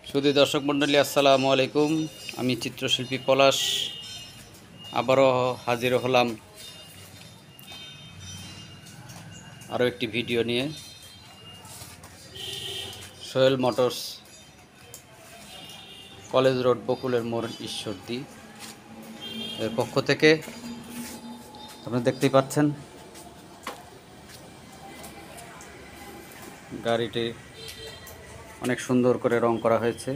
সুধী দর্শক মণ্ডলী, আসসালামু আলাইকুম। আমি চিত্রশিল্পী পলাশ আবারও হাজির হলাম আরও একটি ভিডিও নিয়ে। সোহেল মোটরস, কলেজ রোড, বকুলের মোড়, ঈশ্বরদী এর পক্ষ থেকে আপনারা দেখতেই পাচ্ছেন গাড়িটি অনেক সুন্দর করে রং করা হয়েছে।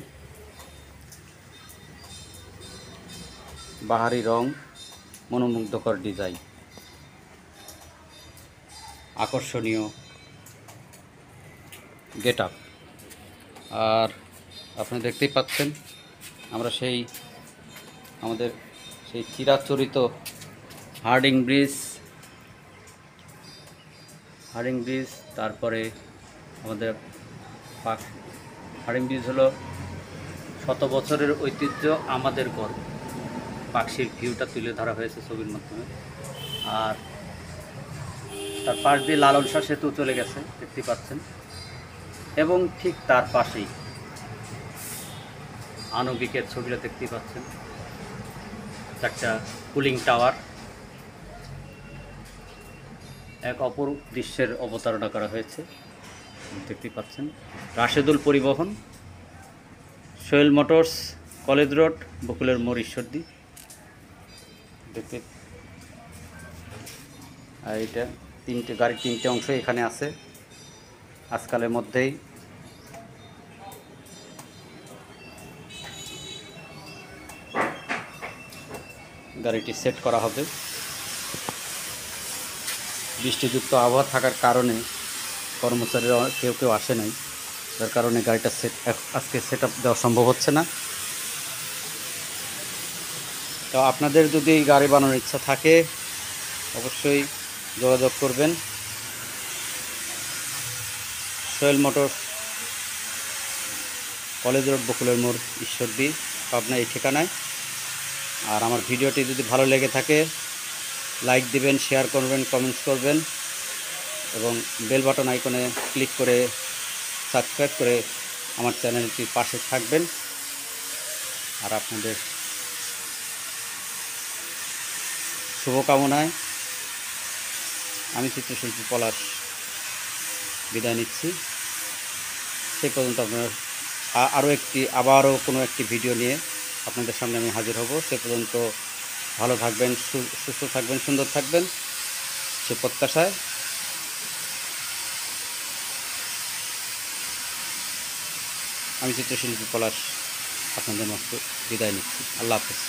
বাহারি রং, মনোমুগ্ধকর ডিজাইন, আকর্ষণীয় গেট আপ। আর আপনারা দেখতেই পাচ্ছেন আমরা আমাদের সেই চিরাচরিত হার্ডিং ব্রিজ, তারপরে আমাদের হার্ডিং ব্রিজ হলো শত বছরের ঐতিহ্য, আমাদের গর্ব। পাখির ভিউটা তুলে ধরা হয়েছে ছবির মাধ্যমে। আর তার পাশ দিয়ে লালন শাহ সেতু চলে গেছে, দেখতে পাচ্ছেন। এবং ঠিক তার পাশেই আণবিকের ছবিটা দেখতে পাচ্ছেন, একটা কুলিং টাওয়ার। এক অপরূপ দৃশ্যের অবতারণা করা হয়েছে, দেখতে পাচ্ছেন। রাশেদুল পরিবহন, সোহেল মোটরস, কলেজ রোড, বকুলের মোড়, ঈশ্বরদী। দেখতে, আর এটা গাড়ির তিনটে অংশ এখানে আছে। আজকালের মধ্যেই গাড়িটি সেট করা হবে। বৃষ্টিযুক্ত আবহাওয়া থাকার কারণে কর্মচারীরা কেউ আসে নাই, যার কারণে গাড়িটা আজকে সেট আপ দেওয়া সম্ভব হচ্ছে না। তো আপনাদের যদি গাড়ি বানানোর ইচ্ছা থাকে অবশ্যই যোগাযোগ করবেন। সোহেল মোটরস, কলেজ রোড, বকুলের মোড়, ঈশ্বরদী, পাবনা, এই ঠিকানায়। আর আমার ভিডিওটি যদি ভালো লেগে থাকে লাইক দিবেন, শেয়ার করবেন, কমেন্টস করবেন এবং বেল বাটন আইকনে ক্লিক করে সাবস্ক্রাইব করে আমার চ্যানেলটির পাশে থাকবেন। আর আপনাদের শুভকামনায় আমি চিত্রশিল্পী পলাশ বিদায় নিচ্ছি। সেই পর্যন্ত আপনার আবারও কোনো একটি ভিডিও নিয়ে আপনাদের সামনে আমি হাজির হব। সে পর্যন্ত ভালো থাকবেন, সুস্থ থাকবেন, সুন্দর থাকবেন, সে প্রত্যাশায় আমি চিত্রশিল্পী পলাশ আপনাদের মতো বিদায় নিচ্ছি। আল্লাহ হাফেজ।